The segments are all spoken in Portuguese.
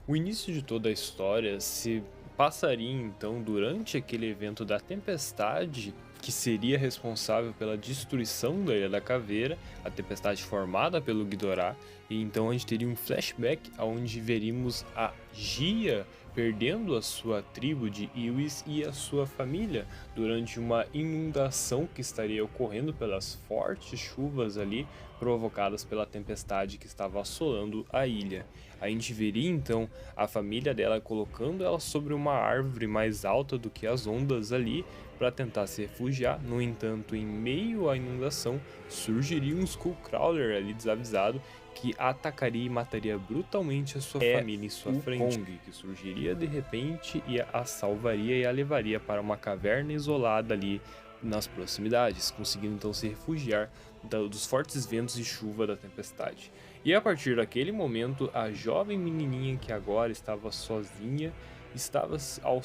O início de toda a história se passaria então durante aquele evento da tempestade que seria responsável pela destruição da Ilha da Caveira, a tempestade formada pelo Ghidorah, e então a gente teria um flashback onde veríamos a Gia perdendo a sua tribo de Iwis e a sua família durante uma inundação que estaria ocorrendo pelas fortes chuvas ali provocadas pela tempestade que estava assolando a ilha. A gente veria então a família dela colocando ela sobre uma árvore mais alta do que as ondas ali para tentar se refugiar. No entanto, em meio à inundação, surgiria um Skullcrawler ali desavisado que atacaria e mataria brutalmente a sua família em sua frente. Kong, que surgiria de repente e a salvaria e a levaria para uma caverna isolada ali nas proximidades, conseguindo então se refugiar dos fortes ventos e chuva da tempestade. E a partir daquele momento, a jovem menininha que agora estava sozinha estava ao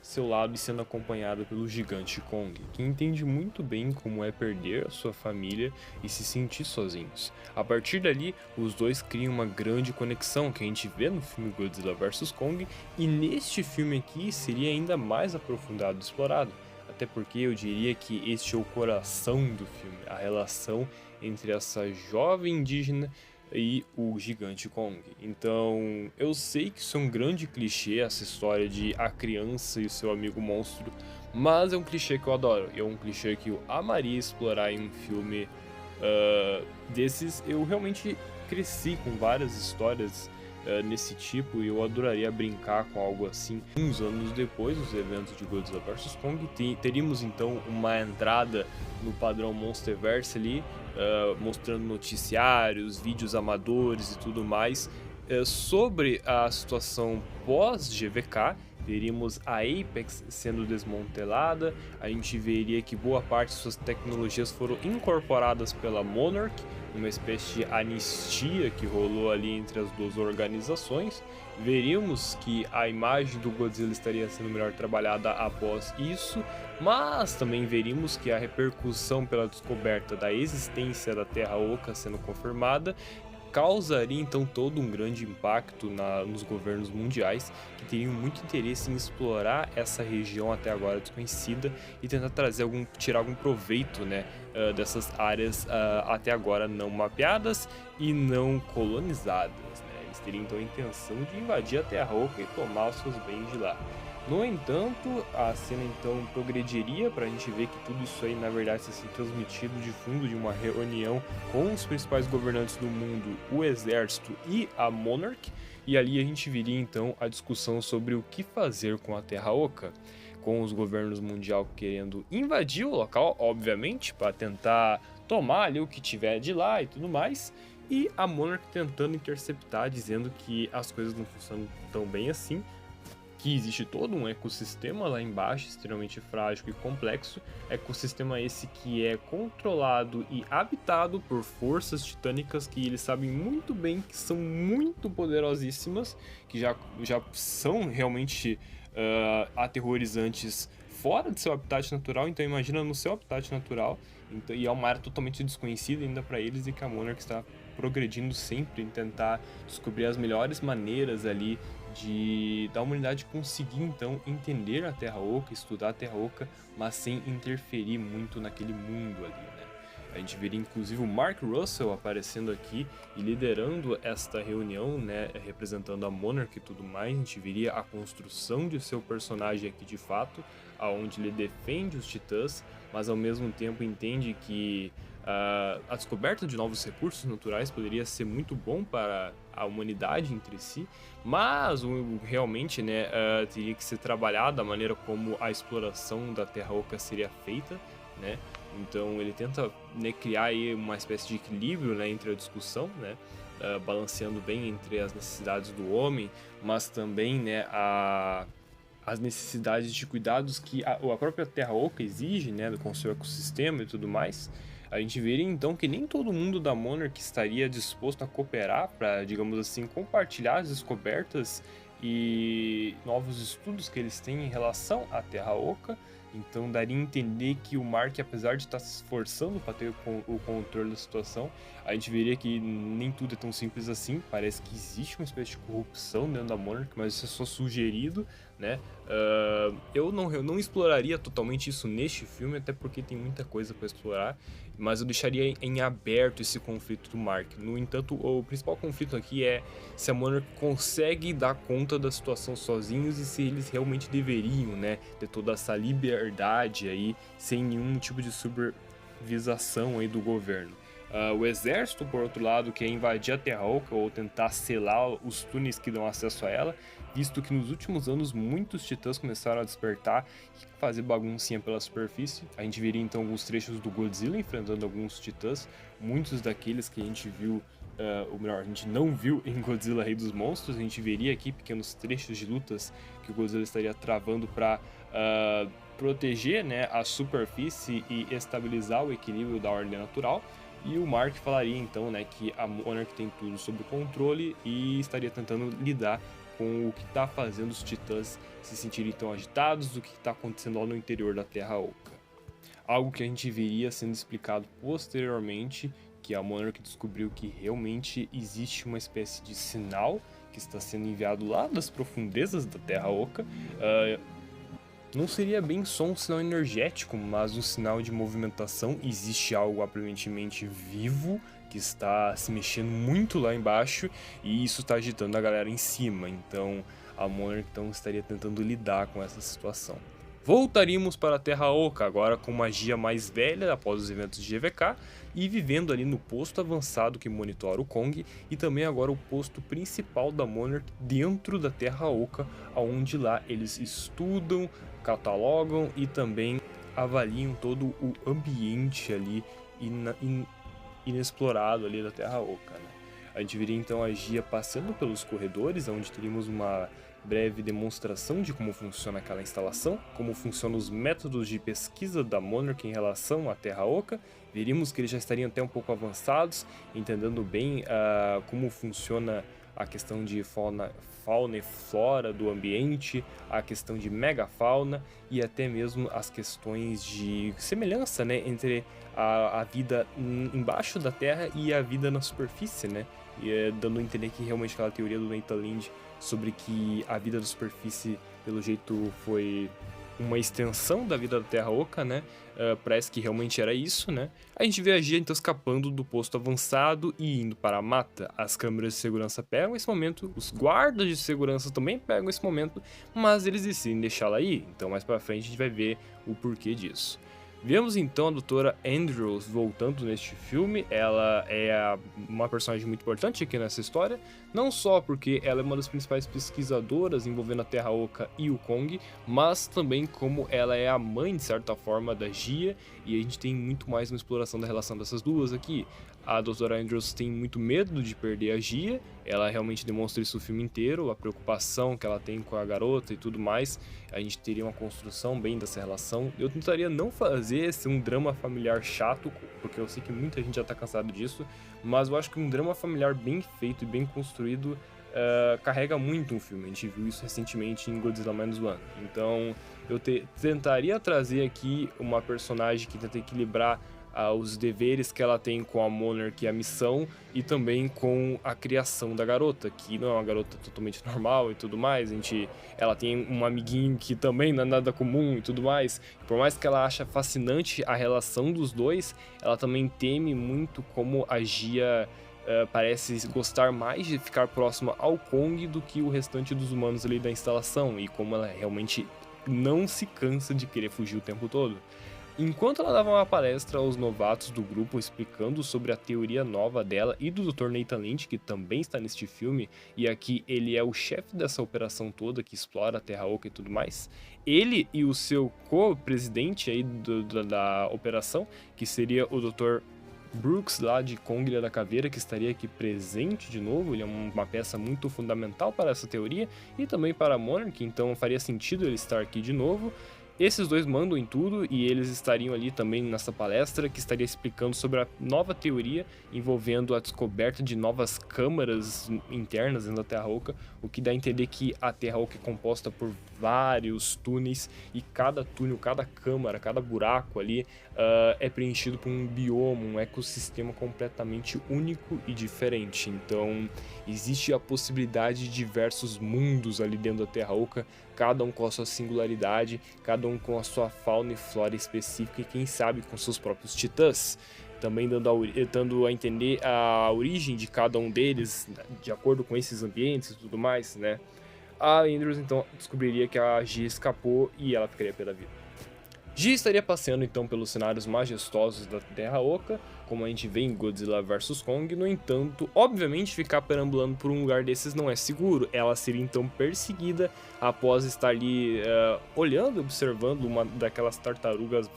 seu lado e sendo acompanhada pelo gigante Kong, que entende muito bem como é perder a sua família e se sentir sozinhos. A partir dali, os dois criam uma grande conexão que a gente vê no filme Godzilla vs Kong, e neste filme aqui seria ainda mais aprofundado e explorado. Até porque eu diria que este é o coração do filme, a relação entre essa jovem indígena e o gigante Kong. Então, eu sei que isso é um grande clichê, essa história de a criança e o seu amigo monstro, mas é um clichê que eu adoro, é um clichê que eu amaria explorar em um filme desses. Eu realmente cresci com várias histórias nesse tipo e eu adoraria brincar com algo assim. Uns anos depois dos eventos de Godzilla vs Kong, teríamos então uma entrada no padrão Monsterverse ali, mostrando noticiários, vídeos amadores e tudo mais sobre a situação pós-GVK. Veríamos a Apex sendo desmantelada, a gente veria que boa parte de suas tecnologias foram incorporadas pela Monarch, uma espécie de anistia que rolou ali entre as duas organizações. Veríamos que a imagem do Godzilla estaria sendo melhor trabalhada após isso, mas também veríamos que a repercussão pela descoberta da existência da Terra Oca sendo confirmada causaria então todo um grande impacto nos governos mundiais, que teriam muito interesse em explorar essa região até agora desconhecida e tentar tirar algum proveito, né, dessas áreas até agora não mapeadas e não colonizadas, né? Eles teriam então a intenção de invadir a Terra Oca e tomar os seus bens de lá. No entanto, a cena então progrediria para a gente ver que tudo isso aí na verdade está sendo transmitido de fundo de uma reunião com os principais governantes do mundo, o exército e a Monarch, e ali a gente viria então a discussão sobre o que fazer com a Terra Oca, com os governos mundial querendo invadir o local, obviamente, para tentar tomar ali o que tiver de lá e tudo mais, e a Monarch tentando interceptar, dizendo que as coisas não funcionam tão bem assim, que existe todo um ecossistema lá embaixo, extremamente frágil e complexo, ecossistema esse que é controlado e habitado por forças titânicas que eles sabem muito bem que são muito poderosíssimas, que já são realmente aterrorizantes fora de seu habitat natural. Então imagina no seu habitat natural, então, e é uma área totalmente desconhecida ainda para eles, e que a Monarch está progredindo sempre em tentar descobrir as melhores maneiras ali da humanidade conseguir então entender a Terra Oca, estudar a Terra Oca, mas sem interferir muito naquele mundo ali, né? A gente veria inclusive o Mark Russell aparecendo aqui e liderando esta reunião, né, representando a Monarch e tudo mais. A gente veria a construção de seu personagem aqui de fato, aonde ele defende os titãs, mas ao mesmo tempo entende que a descoberta de novos recursos naturais poderia ser muito bom para a humanidade entre si, mas realmente, né, teria que ser trabalhado a maneira como a exploração da Terra Oca seria feita, né? Então ele tenta, né, criar aí uma espécie de equilíbrio, né, entre a discussão, né, balanceando bem entre as necessidades do homem, mas também, né, as necessidades de cuidados que a própria Terra Oca exige, né, com o seu ecossistema e tudo mais. A gente veria então que nem todo mundo da Monarch estaria disposto a cooperar para, digamos assim, compartilhar as descobertas e novos estudos que eles têm em relação à Terra Oca, Então daria a entender que o Mark, apesar de estar se esforçando para ter o controle da situação, a gente veria que nem tudo é tão simples assim. Parece que existe uma espécie de corrupção dentro da Monarch, mas isso é só sugerido, né? Eu não exploraria totalmente isso neste filme, até porque tem muita coisa para explorar, mas eu deixaria em aberto esse conflito do Mark. No entanto, o principal conflito aqui é se a Monarch consegue dar conta da situação sozinhos e se eles realmente deveriam, né, ter toda essa liberdade aí, sem nenhum tipo de supervisação aí do governo. O exército, por outro lado, quer invadir a Terra Oca ou tentar selar os túneis que dão acesso a ela, visto que nos últimos anos muitos titãs começaram a despertar e fazer baguncinha pela superfície. A gente veria então alguns trechos do Godzilla enfrentando alguns titãs, muitos daqueles que a gente viu, ou melhor, a gente não viu em Godzilla Rei dos Monstros. A gente veria aqui pequenos trechos de lutas que o Godzilla estaria travando para proteger, né, a superfície e estabilizar o equilíbrio da ordem natural. E o Mark falaria então, né, que a Monarch tem tudo sob controle e estaria tentando lidar com o que está fazendo os titãs se sentirem tão agitados, o que está acontecendo lá no interior da Terra Oca. Algo que a gente veria sendo explicado posteriormente, que a Monarch descobriu que realmente existe uma espécie de sinal que está sendo enviado lá das profundezas da Terra Oca. Não seria bem só um sinal energético, mas um sinal de movimentação. Existe algo aparentemente vivo que está se mexendo muito lá embaixo e isso está agitando a galera em cima. Então a Monarch estaria tentando lidar com essa situação. Voltaríamos para a Terra Oca, agora com magia mais velha após os eventos de GVK e vivendo ali no posto avançado que monitora o Kong e também agora o posto principal da Monarch dentro da Terra Oca, onde lá eles estudam, catalogam e também avaliam todo o ambiente ali inexplorado ali da Terra Oca, né? A gente veria então a Gia passando pelos corredores, onde teríamos uma breve demonstração de como funciona aquela instalação, como funcionam os métodos de pesquisa da Monarch em relação à Terra Oca. Veríamos que eles já estariam até um pouco avançados, entendendo bem como funciona a questão de fauna e flora do ambiente, a questão de megafauna e até mesmo as questões de semelhança, né, entre a vida embaixo da Terra e a vida na superfície, né? E dando a entender que realmente aquela teoria do Nathan Lind sobre que a vida da superfície, pelo jeito, foi uma extensão da vida da Terra Oca, né? Parece que realmente era isso, né? A gente vê a Gia então escapando do posto avançado e indo para a mata. As câmeras de segurança pegam esse momento, os guardas de segurança também pegam esse momento, mas eles decidem deixá-la ir. Então mais pra frente a gente vai ver o porquê disso. Vemos então a doutora Andrews voltando neste filme. Ela é uma personagem muito importante aqui nessa história, não só porque ela é uma das principais pesquisadoras envolvendo a Terra Oca e o Kong, mas também como ela é a mãe, de certa forma, da Gia, e a gente tem muito mais uma exploração da relação dessas duas aqui. A doutora Andrews tem muito medo de perder a Gia, ela realmente demonstra isso o filme inteiro, a preocupação que ela tem com a garota e tudo mais. A gente teria uma construção bem dessa relação. Eu tentaria não fazer esse um drama familiar chato, porque eu sei que muita gente já tá cansado disso, mas eu acho que um drama familiar bem feito e bem construído carrega muito um filme. A gente viu isso recentemente em Godzilla Minus One. Então eu tentaria trazer aqui uma personagem que tenta equilibrar os deveres que ela tem com a Monarch e a missão, e também com a criação da garota, que não é uma garota totalmente normal e tudo mais. Ela tem um amiguinho que também não é nada comum e tudo mais. Por mais que ela ache fascinante a relação dos dois, ela também teme muito como a Gia parece gostar mais de ficar próxima ao Kong do que o restante dos humanos ali da instalação, e como ela realmente não se cansa de querer fugir o tempo todo. Enquanto ela dava uma palestra aos novatos do grupo explicando sobre a teoria nova dela e do Dr. Nathan Lynch, que também está neste filme, e aqui ele é o chefe dessa operação toda que explora a Terra Oca e tudo mais, ele e o seu co-presidente aí da operação, que seria o Dr. Brooks lá de Kong Ilha da Caveira, que estaria aqui presente de novo. Ele é uma peça muito fundamental para essa teoria e também para a Monarch, então faria sentido ele estar aqui de novo. Esses dois mandam em tudo e eles estariam ali também nessa palestra que estaria explicando sobre a nova teoria envolvendo a descoberta de novas câmaras internas dentro da Terra Oca, o que dá a entender que a Terra Oca é composta por vários túneis e cada túnel, cada câmara, cada buraco ali é preenchido por um bioma, um ecossistema completamente único e diferente. Então existe a possibilidade de diversos mundos ali dentro da Terra Oca, cada um com a sua singularidade, cada um com a sua fauna e flora específica e quem sabe com seus próprios titãs. Também dando a entender a origem de cada um deles, de acordo com esses ambientes e tudo mais, né? A Andrews então descobriria que a Gia escapou e ela ficaria pela vida. Gia estaria passeando então pelos cenários majestosos da Terra Oca, como a gente vê em Godzilla vs Kong. No entanto, obviamente ficar perambulando por um lugar desses não é seguro. Ela seria então perseguida após estar ali olhando, observando uma daquelas tartarugas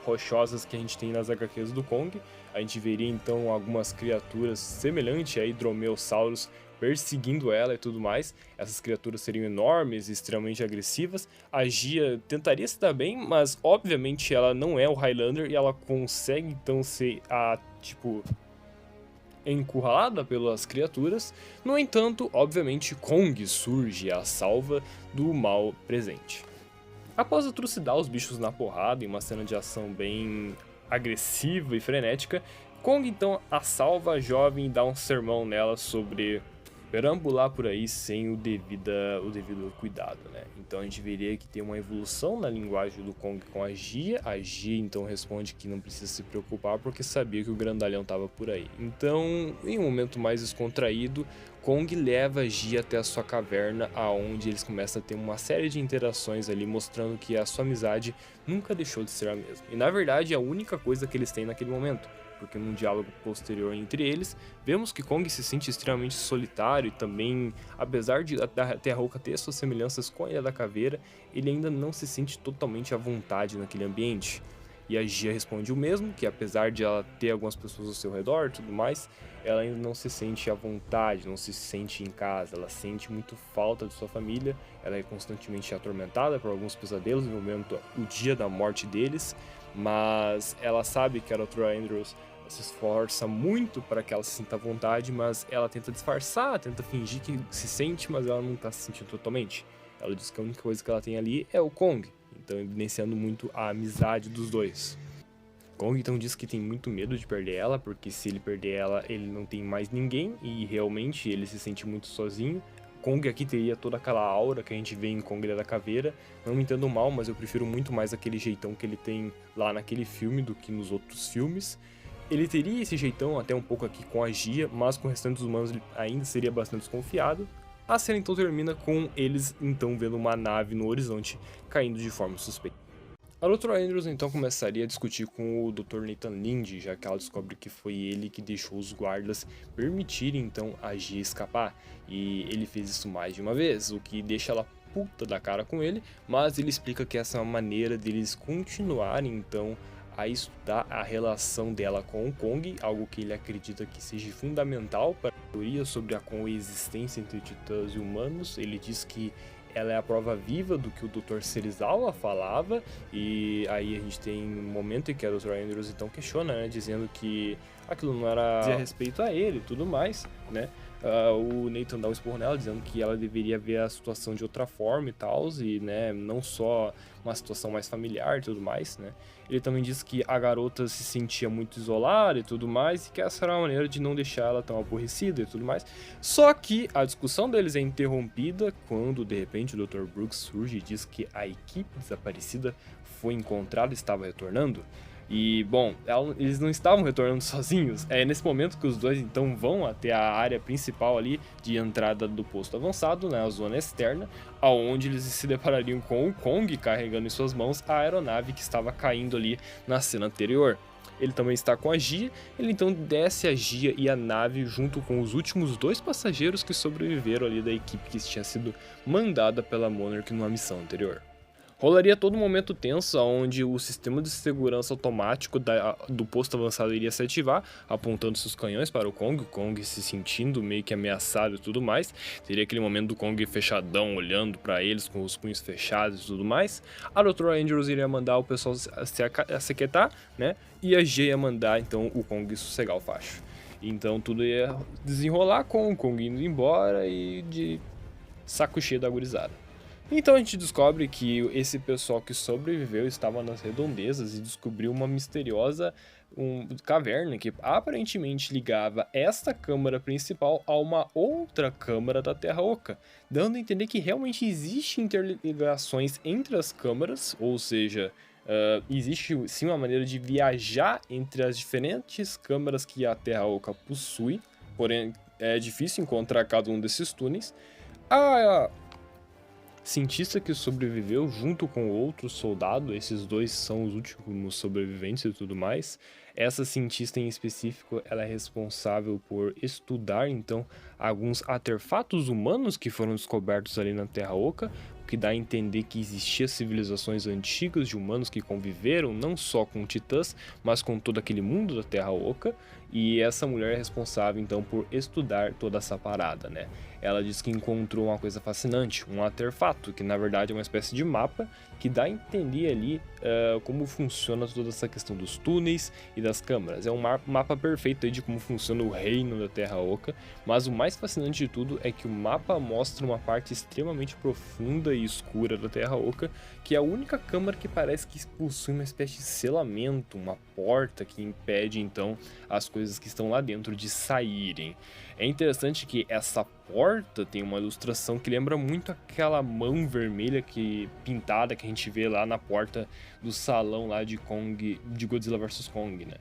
rochosas que a gente tem nas HQs do Kong. A gente veria então algumas criaturas semelhantes a hidromeossauros perseguindo ela e tudo mais. Essas criaturas seriam enormes e extremamente agressivas. A Gia tentaria se dar bem, mas obviamente ela não é o Highlander e ela consegue então ser encurralada pelas criaturas. No entanto, obviamente Kong surge a salva do mal presente. Após trucidar os bichos na porrada em uma cena de ação bem agressiva e frenética, Kong então a salva a jovem e dá um sermão nela sobre perambular por aí sem o devido cuidado, né? Então a gente veria que tem uma evolução na linguagem do Kong com a Gia então responde que não precisa se preocupar porque sabia que o grandalhão estava por aí. Então, em um momento mais descontraído, Kong leva a Gia até a sua caverna, aonde eles começam a ter uma série de interações ali, mostrando que a sua amizade nunca deixou de ser a mesma. E na verdade é a única coisa que eles têm naquele momento, porque num diálogo posterior entre eles, vemos que Kong se sente extremamente solitário e também, apesar de a Terra Oca ter suas semelhanças com a Ilha da Caveira, ele ainda não se sente totalmente à vontade naquele ambiente. E a Gia responde o mesmo, que apesar de ela ter algumas pessoas ao seu redor e tudo mais, ela ainda não se sente à vontade, não se sente em casa, ela sente muito falta de sua família, ela é constantemente atormentada por alguns pesadelos no momento, o dia da morte deles, mas ela sabe que a Dra. Andrews se esforça muito para que ela se sinta à vontade, mas ela tenta disfarçar, tenta fingir que se sente, mas ela não está se sentindo totalmente. Ela diz que a única coisa que ela tem ali é o Kong, então evidenciando muito a amizade dos dois. Kong então diz que tem muito medo de perder ela, porque se ele perder ela, ele não tem mais ninguém, e realmente ele se sente muito sozinho. Kong aqui teria toda aquela aura que a gente vê em Kong da Caveira. Não me entendo mal, mas eu prefiro muito mais aquele jeitão que ele tem lá naquele filme do que nos outros filmes. Ele teria esse jeitão até um pouco aqui com a Gia, mas com o restante dos humanos ele ainda seria bastante desconfiado. A cena então termina com eles então vendo uma nave no horizonte caindo de forma suspeita. A Dra. Andrews então começaria a discutir com o Dr. Nathan Lind, já que ela descobre que foi ele que deixou os guardas permitirem então a Gia escapar, e ele fez isso mais de uma vez, o que deixa ela puta da cara com ele, mas ele explica que essa é uma maneira deles continuarem então a estudar a relação dela com o Kong, algo que ele acredita que seja fundamental para a teoria sobre a coexistência entre titãs e humanos. Ele diz que ela é a prova viva do que o Dr. Serizawa falava, e aí a gente tem um momento em que a Dra. Andrews então questiona, né, dizendo que aquilo não era a respeito a ele e tudo mais, né. O Nathan dá um esporro nela, dizendo que ela deveria ver a situação de outra forma e tal, e né, não só uma situação mais familiar e tudo mais, né. Ele também diz que a garota se sentia muito isolada e tudo mais, e que essa era uma maneira de não deixar ela tão aborrecida e tudo mais. Só que a discussão deles é interrompida quando, de repente, o Dr. Brooks surge e diz que a equipe desaparecida foi encontrada e estava retornando. E, bom, eles não estavam retornando sozinhos. É nesse momento que os dois, então, vão até a área principal ali de entrada do posto avançado, né, a zona externa, aonde eles se deparariam com o Kong carregando em suas mãos a aeronave que estava caindo ali na cena anterior. Ele também está com a Gia, ele então desce a Gia e a nave junto com os últimos 2 passageiros que sobreviveram ali da equipe que tinha sido mandada pela Monarch numa missão anterior. Rolaria todo momento tenso, onde o sistema de segurança automático do posto avançado iria se ativar, apontando seus canhões para o Kong se sentindo meio que ameaçado e tudo mais. Teria aquele momento do Kong fechadão, olhando para eles com os punhos fechados e tudo mais. A Dr. Andrews iria mandar o pessoal se aquietar, né? E a G ia mandar, então, o Kong sossegar o facho. Então tudo ia desenrolar com o Kong indo embora e de saco cheio da gurizada. Então a gente descobre que esse pessoal que sobreviveu estava nas redondezas e descobriu uma misteriosa caverna que aparentemente ligava esta câmara principal a uma outra câmara da Terra Oca, dando a entender que realmente existem interligações entre as câmaras, ou seja, existe sim uma maneira de viajar entre as diferentes câmaras que a Terra Oca possui, porém é difícil encontrar cada um desses túneis. A cientista que sobreviveu junto com outro soldado, esses dois são os últimos sobreviventes e tudo mais. Essa cientista em específico, ela é responsável por estudar então alguns artefatos humanos que foram descobertos ali na Terra Oca, o que dá a entender que existiam civilizações antigas de humanos que conviveram não só com titãs, mas com todo aquele mundo da Terra Oca, e essa mulher é responsável então por estudar toda essa parada, né? Ela diz que encontrou uma coisa fascinante, um artefato, que na verdade é uma espécie de mapa que dá a entender ali como funciona toda essa questão dos túneis e das câmaras. É um mapa perfeito aí de como funciona o reino da Terra Oca, mas o mais fascinante de tudo é que o mapa mostra uma parte extremamente profunda e escura da Terra Oca, que é a única câmara que parece que possui uma espécie de selamento, uma porta que impede então as coisas que estão lá dentro de saírem. É interessante que essa porta tem uma ilustração que lembra muito aquela mão vermelha pintada que a gente vê lá na porta do salão lá de Godzilla vs Kong, né?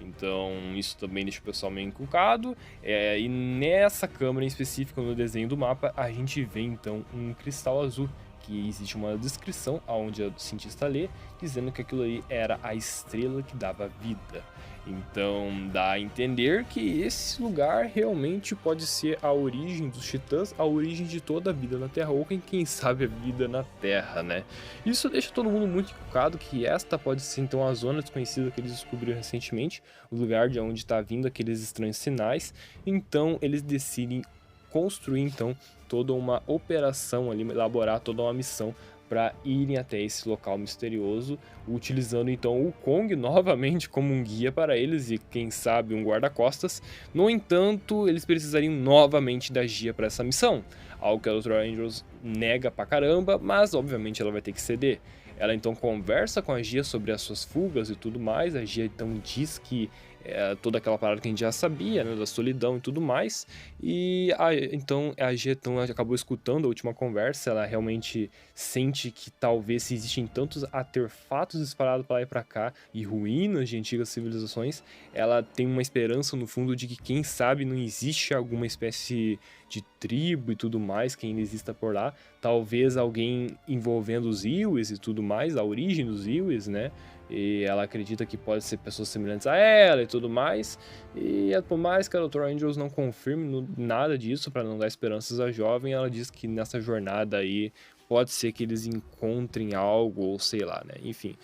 Então isso também deixa o pessoal meio encucado. E nessa câmera em específico, no desenho do mapa, a gente vê então um cristal azul, que existe uma descrição onde o cientista lê, dizendo que aquilo aí era a estrela que dava vida. Então dá a entender que esse lugar realmente pode ser a origem dos titãs, a origem de toda a vida na Terra Oca e quem sabe a vida na Terra, né? Isso deixa todo mundo muito encucado que esta pode ser então a zona desconhecida que eles descobriram recentemente, o lugar de onde está vindo aqueles estranhos sinais. Então eles decidem construir então toda uma operação ali, elaborar toda uma missão para irem até esse local misterioso, utilizando então o Kong novamente como um guia para eles e quem sabe um guarda-costas. No entanto, eles precisariam novamente da Gia para essa missão, algo que a Dr. Andrews nega pra caramba, mas obviamente ela vai ter que ceder. Ela então conversa com a Gia sobre as suas fugas e tudo mais. A Gia então diz que toda aquela parada que a gente já sabia, né, da solidão e tudo mais. E então a Gia então, acabou escutando a última conversa. Ela realmente sente que talvez se existem tantos artefatos espalhados para lá e para cá e ruínas de antigas civilizações, ela tem uma esperança no fundo de que quem sabe não existe alguma espécie de tribo e tudo mais que ainda exista por lá. Talvez alguém envolvendo os Iwis e tudo mais, a origem dos Iwis, né? E ela acredita que pode ser pessoas semelhantes a ela e tudo mais. E por mais que a Dr. Andrews não confirme nada disso para não dar esperanças à jovem, ela diz que nessa jornada aí pode ser que eles encontrem algo, ou sei lá, né? Enfim.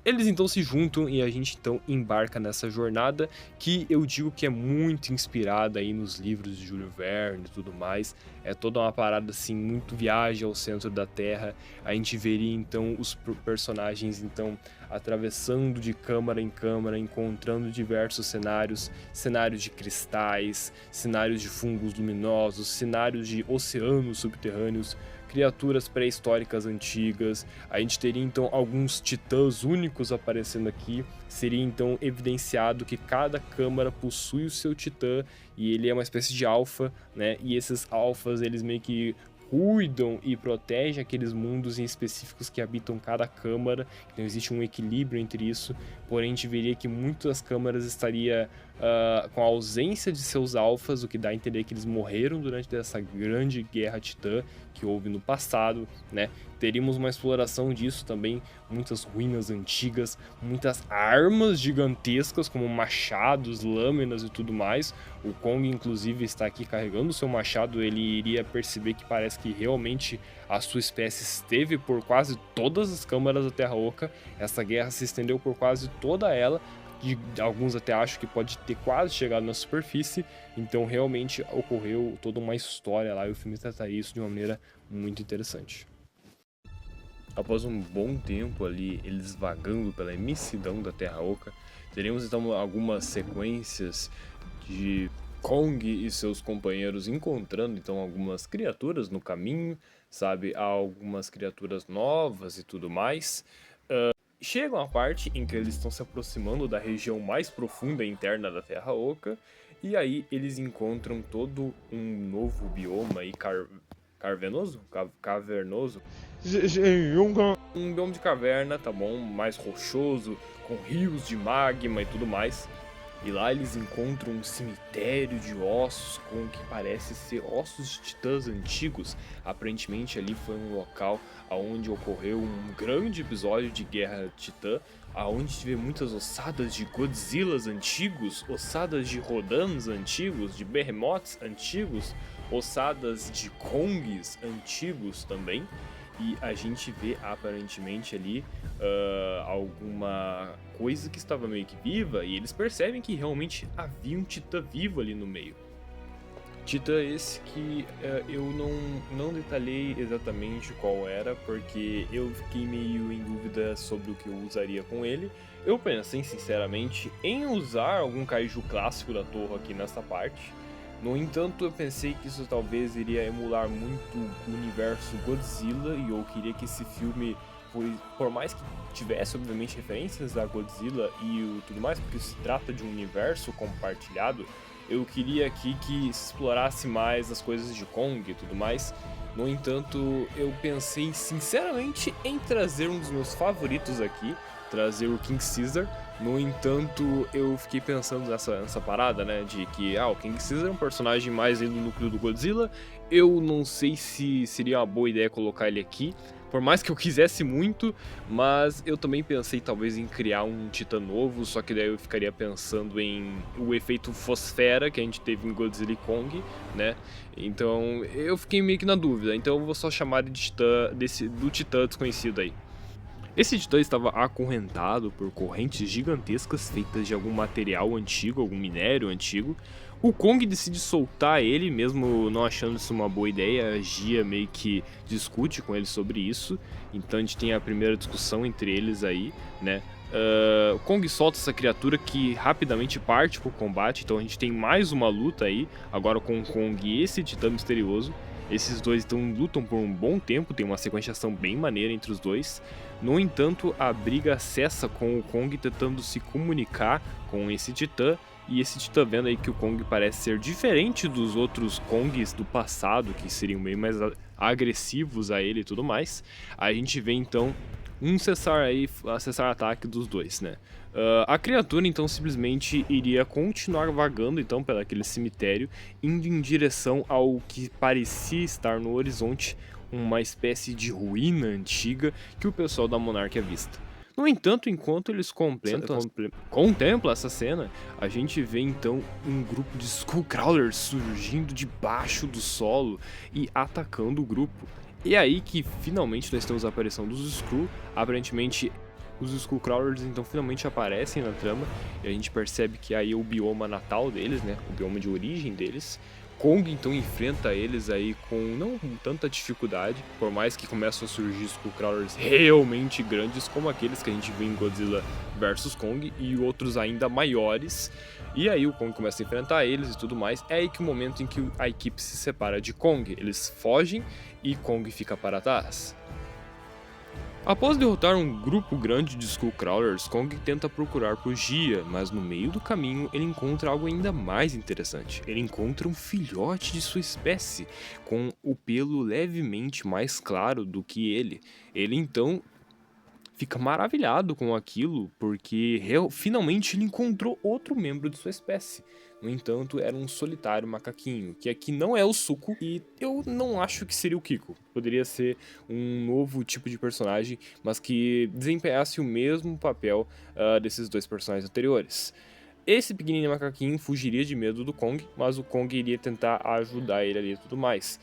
Eles então se juntam e a gente então embarca nessa jornada que eu digo que é muito inspirada aí nos livros de Júlio Verne e tudo mais. É toda uma parada assim, muito viagem ao centro da Terra. A gente veria então os personagens então atravessando de câmara em câmara, encontrando diversos cenários, cenários de cristais, cenários de fungos luminosos, cenários de oceanos subterrâneos, criaturas pré-históricas antigas. A gente teria então alguns titãs únicos aparecendo aqui. Seria então evidenciado que cada câmara possui o seu titã e ele é uma espécie de alfa, né? E esses alfas, eles meio que cuidam e protegem aqueles mundos em específicos que habitam cada câmara. Então existe um equilíbrio entre isso, porém a gente veria que muitas câmaras estaria com a ausência de seus alfas, o que dá a entender que eles morreram durante essa grande guerra titã que houve no passado, né? Teríamos uma exploração disso também, muitas ruínas antigas, muitas armas gigantescas como machados, lâminas e tudo mais. O Kong inclusive está aqui carregando o seu machado, ele iria perceber que parece que realmente a sua espécie esteve por quase todas as câmaras da Terra Oca. Essa guerra se estendeu por quase toda ela, e alguns até acham que pode ter quase chegado na superfície, então realmente ocorreu toda uma história lá e o filme trata isso de uma maneira muito interessante. Após um bom tempo ali, eles vagando pela imensidão da Terra Oca, teremos então algumas sequências de Kong e seus companheiros encontrando então algumas criaturas no caminho, sabe, algumas criaturas novas e tudo mais. Chegam a parte em que eles estão se aproximando da região mais profunda e interna da Terra Oca, e aí eles encontram todo um novo bioma aí cavernoso. Um bioma de caverna, tá bom? Mais rochoso, com rios de magma e tudo mais. E lá eles encontram um cemitério de ossos com o que parece ser ossos de titãs antigos. Aparentemente ali foi um local onde ocorreu um grande episódio de guerra titã, aonde tive muitas ossadas de Godzillas antigos, ossadas de Rodans antigos, de Behemoths antigos, ossadas de Kongs antigos também. E a gente vê aparentemente ali alguma coisa que estava meio que viva, e eles percebem que realmente havia um titã vivo ali no meio. Titã esse que eu não detalhei exatamente qual era, porque eu fiquei meio em dúvida sobre o que eu usaria com ele. Eu pensei sinceramente em usar algum kaiju clássico da Toho aqui nessa parte. No entanto, eu pensei que isso talvez iria emular muito o universo Godzilla, e eu queria que esse filme, por mais que tivesse obviamente referências a Godzilla e tudo mais, porque se trata de um universo compartilhado, eu queria aqui que se explorasse mais as coisas de Kong e tudo mais. No entanto, eu pensei sinceramente em trazer um dos meus favoritos aqui, trazer o King Caesar. No entanto, eu fiquei pensando nessa parada, né, de que o King Caesar é um personagem mais do núcleo do Godzilla. Eu não sei se seria uma boa ideia colocar ele aqui, por mais que eu quisesse muito, mas eu também pensei talvez em criar um Titã novo, só que daí eu ficaria pensando em o efeito Fosfera que a gente teve em Godzilla e Kong, né? Então eu fiquei meio que na dúvida, então eu vou só chamar de Titã, do Titã desconhecido aí. Esse titã estava acorrentado por correntes gigantescas feitas de algum material antigo, algum minério antigo. O Kong decide soltar ele, mesmo não achando isso uma boa ideia. A Gia meio que discute com ele sobre isso. Então a gente tem a primeira discussão entre eles aí, né? O Kong solta essa criatura que rapidamente parte pro combate. Então a gente tem mais uma luta aí, agora com o Kong e esse titã misterioso. Esses dois então lutam por um bom tempo, tem uma sequenciação bem maneira entre os dois. No entanto, a briga cessa com o Kong tentando se comunicar com esse titã, e esse titã vendo aí que o Kong parece ser diferente dos outros Kongs do passado, que seriam bem mais agressivos a ele e tudo mais. A gente vê então um cessar ataque dos dois, né? A criatura então simplesmente iria continuar vagando então pelo aquele cemitério, indo em direção ao que parecia estar no horizonte, uma espécie de ruína antiga que o pessoal da Monarch avista. No entanto, enquanto eles contemplam essa cena, a gente vê então um grupo de Skullcrawlers surgindo debaixo do solo e atacando o grupo. E é aí que finalmente nós temos a aparição dos Skrull. Aparentemente os Skullcrawlers então finalmente aparecem na trama, e a gente percebe que aí é o bioma natal deles, né, o bioma de origem deles. Kong então enfrenta eles aí com não tanta dificuldade, por mais que começam a surgir Skullcrawlers realmente grandes, como aqueles que a gente vê em Godzilla vs Kong, e outros ainda maiores. E aí o Kong começa a enfrentar eles e tudo mais. É aí que o momento em que a equipe se separa de Kong, eles fogem e Kong fica para trás. Após derrotar um grupo grande de Skullcrawlers, Kong tenta procurar por Gia, mas no meio do caminho ele encontra algo ainda mais interessante. Ele encontra um filhote de sua espécie, com o pelo levemente mais claro do que ele. Ele então fica maravilhado com aquilo, porque finalmente ele encontrou outro membro de sua espécie. No entanto, era um solitário macaquinho, que aqui não é o Suco, e eu não acho que seria o Kiko. Poderia ser um novo tipo de personagem, mas que desempenhasse o mesmo papel desses dois personagens anteriores. Esse pequenininho macaquinho fugiria de medo do Kong, mas o Kong iria tentar ajudar ele ali e tudo mais.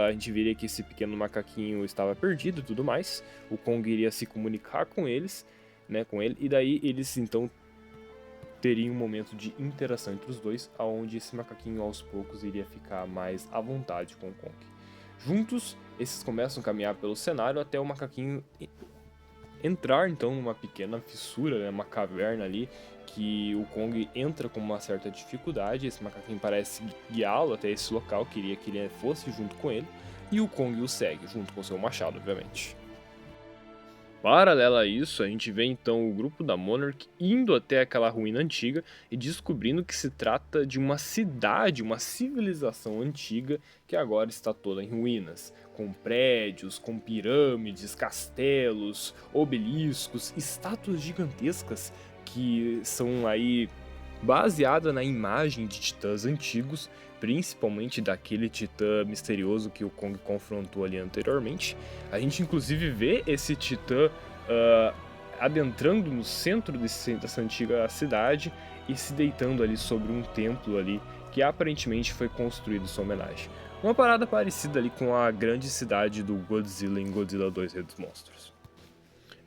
A gente viria que esse pequeno macaquinho estava perdido e tudo mais. O Kong iria se comunicar com eles, né, com ele, e daí eles então teriam um momento de interação entre os dois, aonde esse macaquinho aos poucos iria ficar mais à vontade com o Kong. Juntos, esses começam a caminhar pelo cenário até o macaquinho entrar então numa pequena fissura, né, uma caverna ali, que o Kong entra com uma certa dificuldade. Esse macaquinho parece guiá-lo até esse local, queria que ele fosse junto com ele, e o Kong o segue, junto com seu machado, obviamente. Paralela a isso, a gente vê então o grupo da Monarch indo até aquela ruína antiga e descobrindo que se trata de uma cidade, uma civilização antiga que agora está toda em ruínas, com prédios, com pirâmides, castelos, obeliscos, estátuas gigantescas que são aí baseadas na imagem de titãs antigos, principalmente daquele titã misterioso que o Kong confrontou ali anteriormente. A gente inclusive vê esse titã adentrando no centro dessa antiga cidade e se deitando ali sobre um templo ali que aparentemente foi construído em sua homenagem. Uma parada parecida ali com a grande cidade do Godzilla em Godzilla 2 Rei dos Monstros.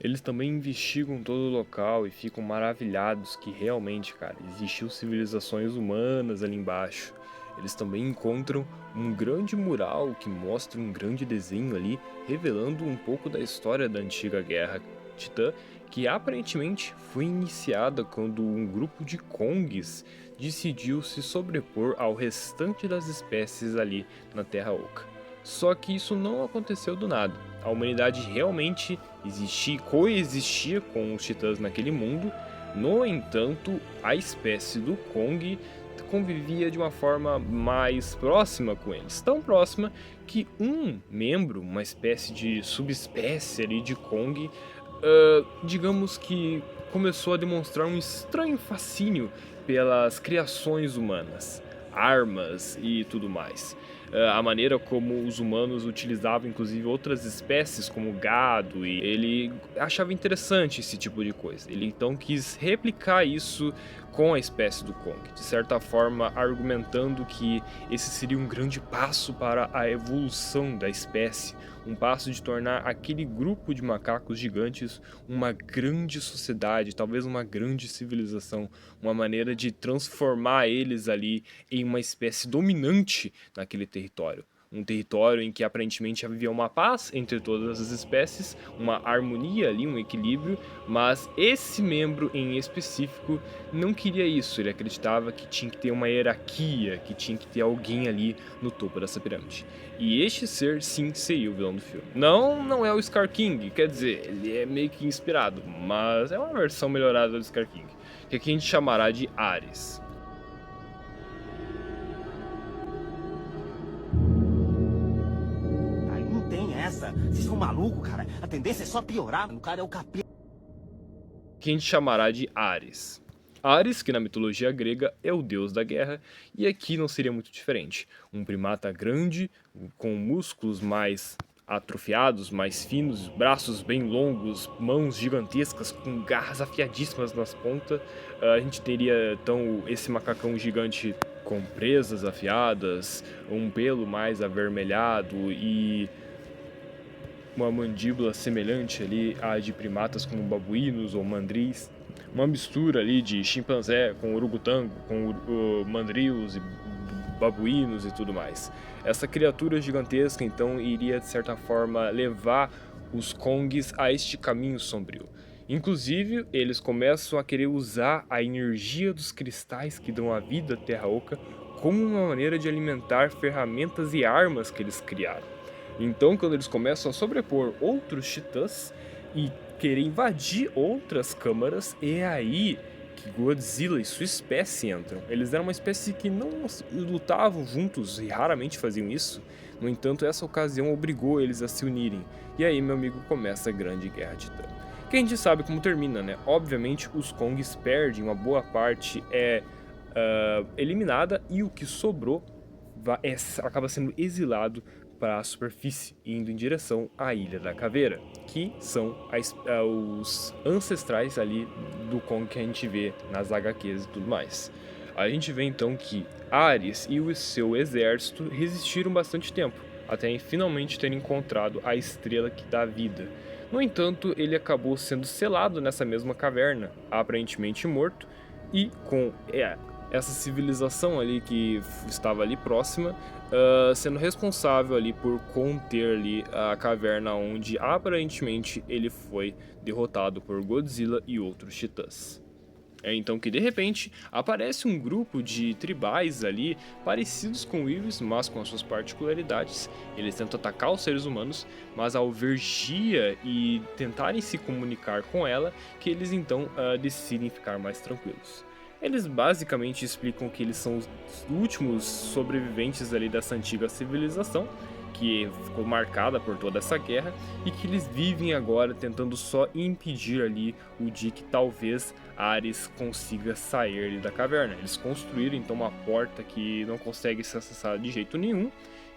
Eles também investigam todo o local e ficam maravilhados que realmente, cara, existiu civilizações humanas ali embaixo. Eles também encontram um grande mural que mostra um grande desenho ali, revelando um pouco da história da antiga Guerra Titã, que aparentemente foi iniciada quando um grupo de Kongs decidiu se sobrepor ao restante das espécies ali na Terra Oca. Só que isso não aconteceu do nada. A humanidade realmente coexistia com os titãs naquele mundo. No entanto, a espécie do Kong convivia de uma forma mais próxima com eles, tão próxima que um membro, uma espécie de subespécie ali de Kong, digamos que começou a demonstrar um estranho fascínio pelas criações humanas, armas e tudo mais. A maneira como os humanos utilizavam inclusive outras espécies como gado, e ele achava interessante esse tipo de coisa. Ele então quis replicar isso com a espécie do Kong, de certa forma argumentando que esse seria um grande passo para a evolução da espécie, um passo de tornar aquele grupo de macacos gigantes uma grande sociedade, talvez uma grande civilização, uma maneira de transformar eles ali em uma espécie dominante naquele território. Um território em que aparentemente havia uma paz entre todas as espécies, uma harmonia ali, um equilíbrio, mas esse membro em específico não queria isso. Ele acreditava que tinha que ter uma hierarquia, que tinha que ter alguém ali no topo dessa pirâmide. E este ser, sim, seria o vilão do filme. Não é o Scar King, quer dizer, ele é meio que inspirado, mas é uma versão melhorada do Scar King, que aqui a gente chamará de Ares. Vocês são malucos, cara. A tendência é só piorar. O cara é o capeta. Que a gente chamará de Ares. Ares, que na mitologia grega é o deus da guerra, e aqui não seria muito diferente. Um primata grande, com músculos mais atrofiados, mais finos, braços bem longos, mãos gigantescas com garras afiadíssimas nas pontas. A gente teria então esse macacão gigante com presas afiadas, um pelo mais avermelhado e uma mandíbula semelhante ali à de primatas como babuínos ou mandris, uma mistura ali de chimpanzé com orangotango, com mandrios e babuínos e tudo mais. Essa criatura gigantesca então iria de certa forma levar os Kongs a este caminho sombrio. Inclusive, eles começam a querer usar a energia dos cristais que dão a vida à Terra Oca como uma maneira de alimentar ferramentas e armas que eles criaram. Então, quando eles começam a sobrepor outros titãs e querer invadir outras câmaras, é aí que Godzilla e sua espécie entram. Eles eram uma espécie que não lutavam juntos e raramente faziam isso. No entanto, essa ocasião obrigou eles a se unirem. E aí, meu amigo, começa a Grande Guerra Titã. Que a gente sabe como termina, né? Obviamente os Kongs perdem, uma boa parte é eliminada e o que sobrou acaba sendo exilado para a superfície, indo em direção à Ilha da Caveira, que são os ancestrais ali do Kong que a gente vê nas HQs e tudo mais. A gente vê então que Ares e o seu exército resistiram bastante tempo, até finalmente terem encontrado a estrela que dá vida. No entanto, ele acabou sendo selado nessa mesma caverna, aparentemente morto, e com essa civilização ali que estava ali próxima, sendo responsável ali por conter ali a caverna onde aparentemente ele foi derrotado por Godzilla e outros titãs. É então que de repente aparece um grupo de tribais ali parecidos com Whis, mas com as suas particularidades. Eles tentam atacar os seres humanos, mas ao ver Gia e tentarem se comunicar com ela, que eles então decidem ficar mais tranquilos. Eles basicamente explicam que eles são os últimos sobreviventes ali dessa antiga civilização, que ficou marcada por toda essa guerra, e que eles vivem agora tentando só impedir ali o dia que talvez Ares consiga sair ali da caverna. Eles construíram então uma porta que não consegue ser acessada de jeito nenhum,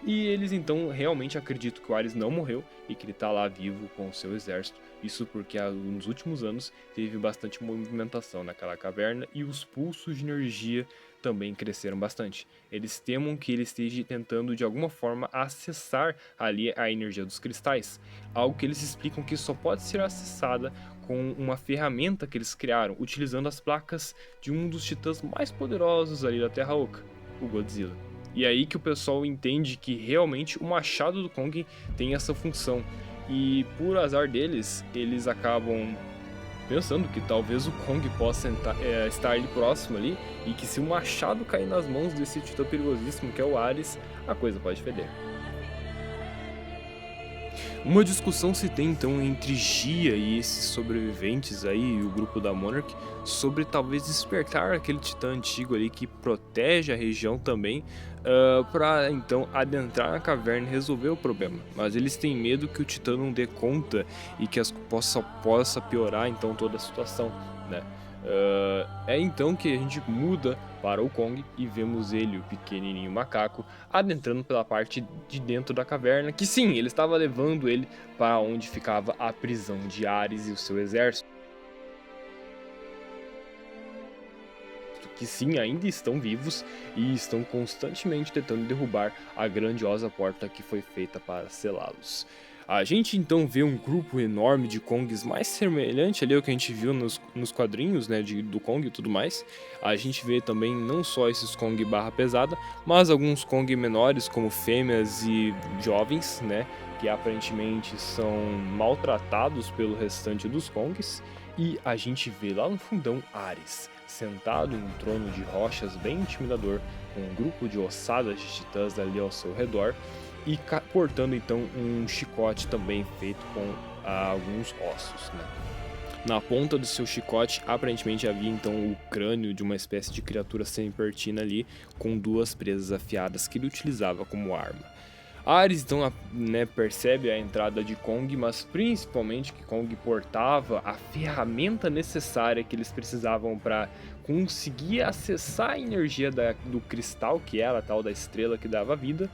e eles então realmente acreditam que o Ares não morreu e que ele está lá vivo com o seu exército. Isso porque nos últimos anos teve bastante movimentação naquela caverna e os pulsos de energia também cresceram bastante. Eles temem que ele esteja tentando de alguma forma acessar ali a energia dos cristais, algo que eles explicam que só pode ser acessada com uma ferramenta que eles criaram, utilizando as placas de um dos titãs mais poderosos ali da Terra Oca, o Godzilla. E é aí que o pessoal entende que realmente o machado do Kong tem essa função. E por azar deles, eles acabam pensando que talvez o Kong possa estar ali próximo ali, e que se o machado cair nas mãos desse titã perigosíssimo que é o Ares, a coisa pode feder. Uma discussão se tem então entre Gia e esses sobreviventes aí, o grupo da Monarch, sobre talvez despertar aquele titã antigo ali que protege a região também, para então adentrar na caverna e resolver o problema. Mas eles têm medo que o titã não dê conta e que possa piorar então toda a situação, né? É então que a gente muda para o Kong e vemos ele, o pequenininho macaco, adentrando pela parte de dentro da caverna, que sim, ele estava levando ele para onde ficava a prisão de Ares e o seu exército, que sim, ainda estão vivos e estão constantemente tentando derrubar a grandiosa porta que foi feita para selá-los. A gente então vê um grupo enorme de Kongs mais semelhante ali ao que a gente viu nos quadrinhos, né, do Kong e tudo mais. A gente vê também não só esses Kong barra pesada, mas alguns Kong menores como fêmeas e jovens, né, que aparentemente são maltratados pelo restante dos Kongs. E a gente vê lá no fundão Ares, sentado em um trono de rochas bem intimidador, com um grupo de ossadas de titãs ali ao seu redor, e portando então um chicote também feito com alguns ossos, né? Na ponta do seu chicote, aparentemente havia então o crânio de uma espécie de criatura semipertina ali, com duas presas afiadas que ele utilizava como arma. Ares então percebe a entrada de Kong, mas principalmente que Kong portava a ferramenta necessária que eles precisavam para conseguir acessar a energia do cristal, que era a tal da estrela que dava vida.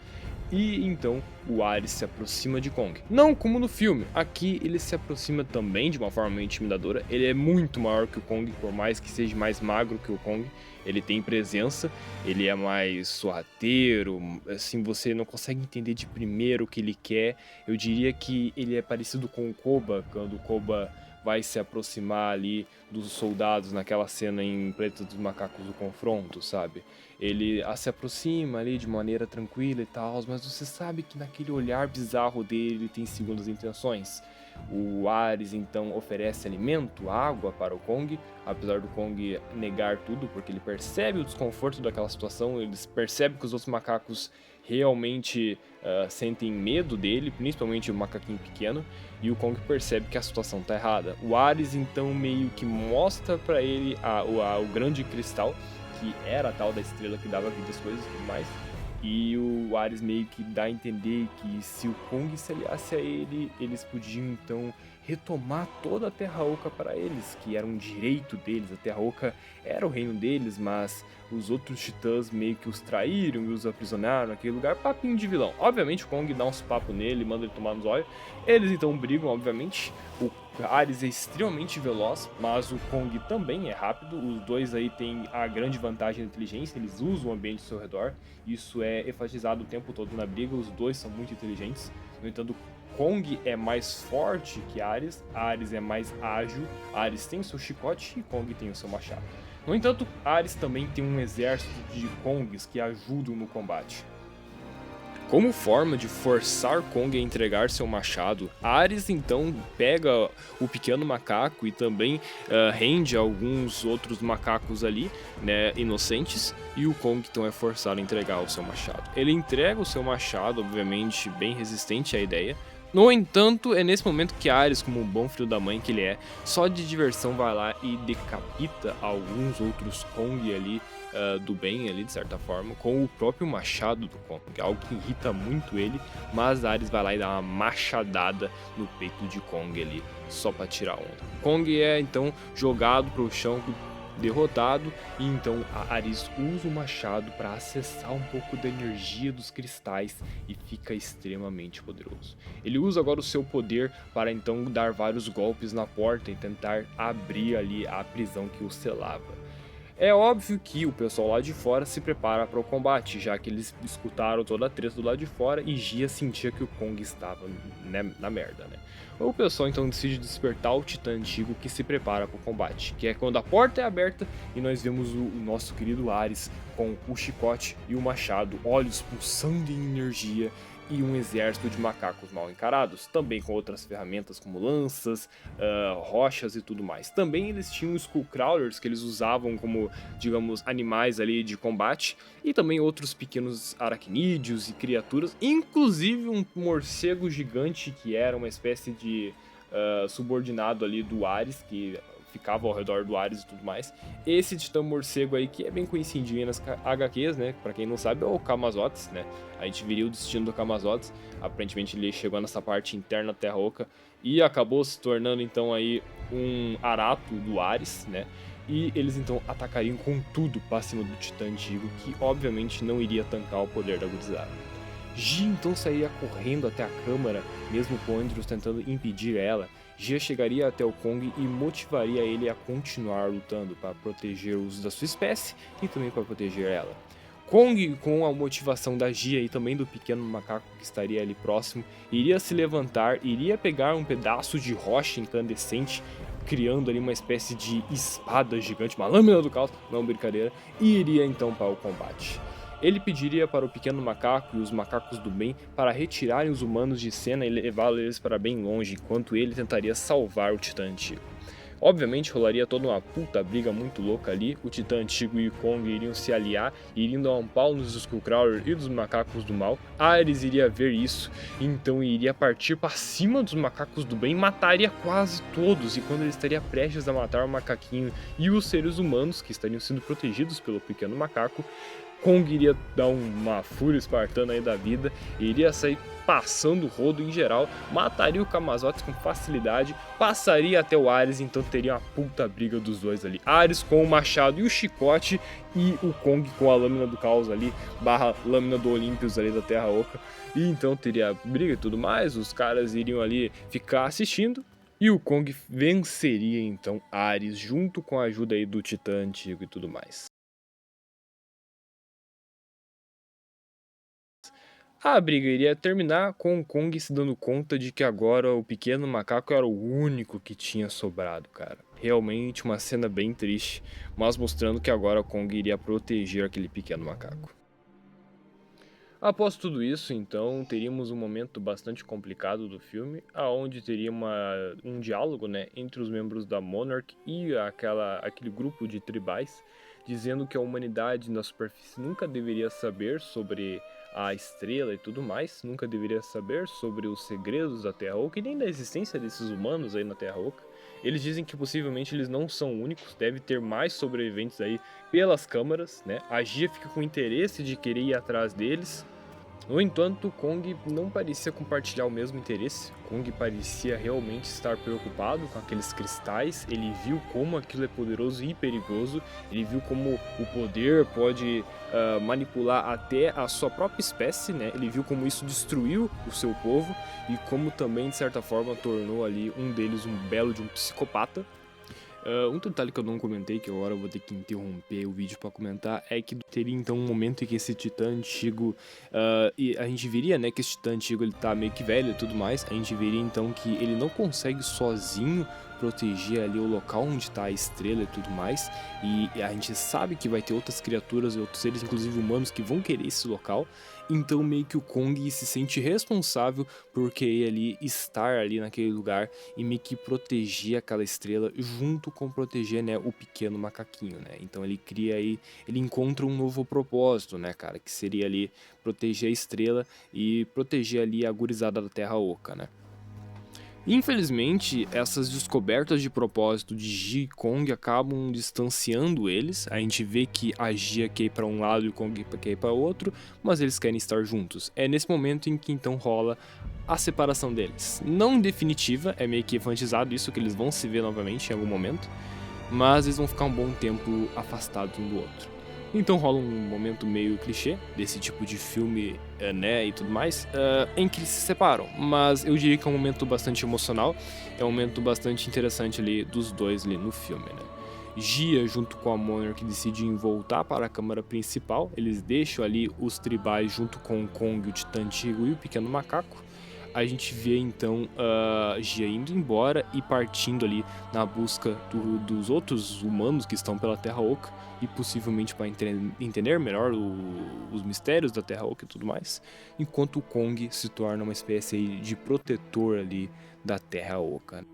E então o Ares se aproxima de Kong. Não como no filme, aqui ele se aproxima também de uma forma meio intimidadora. Ele é muito maior que o Kong, por mais que seja mais magro que o Kong. Ele tem presença, ele é mais sorrateiro, assim, você não consegue entender de primeiro o que ele quer. Eu diria que ele é parecido com o Koba, quando o Koba vai se aproximar ali dos soldados naquela cena em Planeta dos Macacos do confronto, sabe? Ele se aproxima ali de maneira tranquila e tal, mas você sabe que naquele olhar bizarro dele ele tem segundas intenções. O Ares então oferece alimento, água para o Kong, apesar do Kong negar tudo, porque ele percebe o desconforto daquela situação, ele percebe que os outros macacos realmente sentem medo dele, principalmente o macaquinho pequeno, e o Kong percebe que a situação está errada. O Ares então meio que mostra para ele o grande cristal, que era a tal da estrela que dava vida às coisas e tudo mais, E o Ares meio que dá a entender que se o Kong se aliasse a ele, eles podiam então retomar toda a Terra Oca para eles, que era um direito deles. A Terra Oca era o reino deles, mas os outros titãs meio que os traíram e os aprisionaram naquele lugar. Papinho de vilão. Obviamente o Kong dá uns papos nele, manda ele tomar nos olhos. Eles então brigam, obviamente. O Ares é extremamente veloz, mas o Kong também é rápido. Os dois aí têm a grande vantagem da inteligência, eles usam o ambiente ao seu redor. Isso é enfatizado o tempo todo na briga, os dois são muito inteligentes. No entanto, Kong é mais forte que Ares é mais ágil, Ares tem seu chicote e Kong tem o seu machado. No entanto, Ares também tem um exército de Kongs que ajudam no combate. Como forma de forçar Kong a entregar seu machado, Ares então pega o pequeno macaco e também rende alguns outros macacos ali, né, inocentes, e o Kong então é forçado a entregar o seu machado. Ele entrega o seu machado, obviamente bem resistente à ideia. No entanto, é nesse momento que Ares, como um bom filho da mãe que ele é, só de diversão vai lá e decapita alguns outros Kong ali, do bem ali, de certa forma, com o próprio machado do Kong, algo que irrita muito ele, mas Ares vai lá e dá uma machadada no peito de Kong ali, só pra tirar onda. Kong é então jogado pro chão, derrotado, e então Ares usa o machado para acessar um pouco da energia dos cristais e fica extremamente poderoso. Ele usa agora o seu poder para então dar vários golpes na porta e tentar abrir ali a prisão que o selava. É óbvio que o pessoal lá de fora se prepara para o combate, já que eles escutaram toda a treta do lado de fora e Gia sentia que o Kong estava, né, na merda, né? O pessoal então decide despertar o Titã Antigo que se prepara para o combate, que é quando a porta é aberta e nós vemos o nosso querido Ares com o chicote e o machado, olhos pulsando em energia, e um exército de macacos mal encarados, também com outras ferramentas como lanças, rochas e tudo mais. Também eles tinham os Skullcrawlers que eles usavam como, digamos, animais ali de combate, e também outros pequenos aracnídeos e criaturas, inclusive um morcego gigante que era uma espécie de subordinado ali do Ares, que ficava ao redor do Ares e tudo mais. Esse titã morcego aí, que é bem conhecidinho nas HQs, né? Pra quem não sabe, é o Camazotz, né? A gente viria o destino do Camazotz. Aparentemente ele chegou nessa parte interna da Terra Oca e acabou se tornando então aí um arato do Ares, né? E eles então atacariam com tudo para cima do Titã Antigo, que obviamente não iria tancar o poder da Godzilla. Gia então sairia correndo até a câmara, mesmo com Andrews tentando impedir ela. Gia chegaria até o Kong e motivaria ele a continuar lutando para proteger os da sua espécie e também para proteger ela. Kong, com a motivação da Gia e também do pequeno macaco que estaria ali próximo, iria se levantar, iria pegar um pedaço de rocha incandescente, criando ali uma espécie de espada gigante, uma lâmina do caos, não brincadeira, e iria então para o combate. Ele pediria para o pequeno macaco e os macacos do bem para retirarem os humanos de cena e levá-los para bem longe, enquanto ele tentaria salvar o Titã Antigo. Obviamente rolaria toda uma puta briga muito louca ali, o Titã Antigo e o Kong iriam se aliar, iriam dar um pau nos Skullcrawler e dos macacos do mal. Ares iria ver isso, então iria partir para cima dos macacos do bem, mataria quase todos, e quando ele estaria prestes a matar o macaquinho e os seres humanos que estariam sendo protegidos pelo pequeno macaco, Kong iria dar uma fúria espartana aí da vida, iria sair passando o rodo em geral, mataria o Camazotz com facilidade, passaria até o Ares, então teria uma puta briga dos dois ali. Ares com o machado e o chicote, e o Kong com a lâmina do caos ali, barra lâmina do Olímpios ali da Terra Oca, e então teria briga e tudo mais, os caras iriam ali ficar assistindo, e o Kong venceria então Ares, junto com a ajuda aí do Titã Antigo e tudo mais. A briga iria terminar com o Kong se dando conta de que agora o pequeno macaco era o único que tinha sobrado, cara. Realmente uma cena bem triste, mas mostrando que agora o Kong iria proteger aquele pequeno macaco. Após tudo isso, então, teríamos um momento bastante complicado do filme, aonde teria um diálogo, né, entre os membros da Monarch e aquele grupo de tribais, dizendo que a humanidade na superfície nunca deveria saber sobre a estrela e tudo mais, nunca deveria saber sobre os segredos da Terra Oca e nem da existência desses humanos aí na Terra Oca. Eles dizem que possivelmente eles não são únicos, deve ter mais sobreviventes aí pelas câmaras, né? A Gia fica com interesse de querer ir atrás deles. No entanto, Kong não parecia compartilhar o mesmo interesse. Kong parecia realmente estar preocupado com aqueles cristais. Ele viu como aquilo é poderoso e perigoso. Ele viu como o poder pode manipular até a sua própria espécie, né? Ele viu como isso destruiu o seu povo e como também, de certa forma, tornou ali um deles um belo de um psicopata. Um detalhe que eu não comentei, que agora eu vou ter que interromper o vídeo para comentar, é que teria então um momento em que esse titã antigo, e a gente veria, né, que esse titã antigo ele tá meio que velho e tudo mais, a gente veria então que ele não consegue sozinho proteger ali o local onde está a estrela e tudo mais, e a gente sabe que vai ter outras criaturas e outros seres, inclusive humanos, que vão querer esse local, então meio que o Kong se sente responsável por querer ali estar ali naquele lugar e meio que proteger aquela estrela junto com proteger, né, o pequeno macaquinho, né? Então ele cria aí, ele encontra um novo propósito, né, cara, que seria ali proteger a estrela e proteger ali a gurizada da Terra Oca, né? Infelizmente, essas descobertas de propósito de Ji e Kong acabam distanciando eles. A gente vê que a Gia quer ir para um lado e o Kong quer ir para outro, mas eles querem estar juntos. É nesse momento em que então rola a separação deles. Não definitiva, é meio que enfatizado isso, que eles vão se ver novamente em algum momento, mas eles vão ficar um bom tempo afastados um do outro. Então rola um momento meio clichê desse tipo de filme, né, e tudo mais, em que eles se separam. Mas eu diria que é um momento bastante emocional, é um momento bastante interessante ali dos dois ali no filme, né. Gia, junto com a Monarch, decidem voltar para a câmara principal, eles deixam ali os tribais junto com o Kong, o Titã Antigo e o Pequeno Macaco. A gente vê então Gia indo embora e partindo ali na busca dos outros humanos que estão pela Terra Oca e possivelmente para entender melhor os mistérios da Terra Oca e tudo mais, enquanto o Kong se torna uma espécie aí de protetor ali da Terra Oca.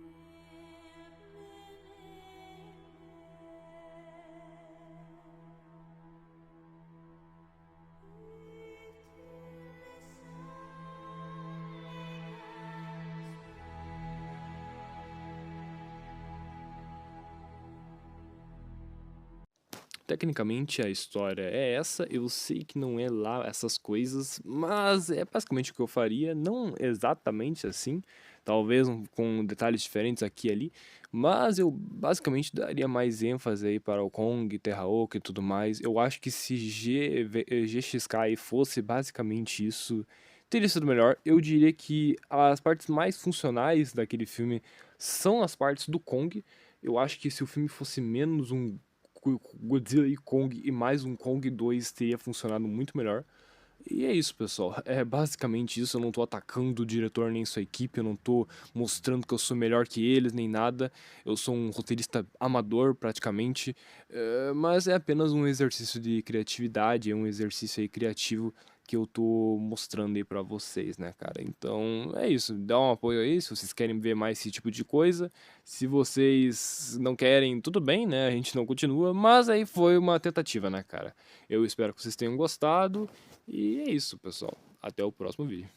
Tecnicamente a história é essa, eu sei que não é lá essas coisas, mas é basicamente o que eu faria, não exatamente assim, talvez com detalhes diferentes aqui e ali, mas eu basicamente daria mais ênfase aí para o Kong, Terra Oca e tudo mais. Eu acho que se GXK fosse basicamente isso, teria sido melhor. Eu diria que as partes mais funcionais daquele filme são as partes do Kong. Eu acho que se o filme fosse menos um Godzilla e Kong e mais um Kong 2 teria funcionado muito melhor. E é isso, pessoal. É basicamente isso. Eu não tô atacando o diretor nem sua equipe, eu não tô mostrando que eu sou melhor que eles, nem nada. Eu sou um roteirista amador, praticamente. Mas é apenas um exercício de criatividade, é um exercício aí criativo que eu tô mostrando aí pra vocês, né, cara? Então é isso. Dá um apoio aí se vocês querem ver mais esse tipo de coisa. Se vocês não querem, tudo bem, né? A gente não continua. Mas aí foi uma tentativa, né, cara? Eu espero que vocês tenham gostado. E é isso, pessoal. Até o próximo vídeo.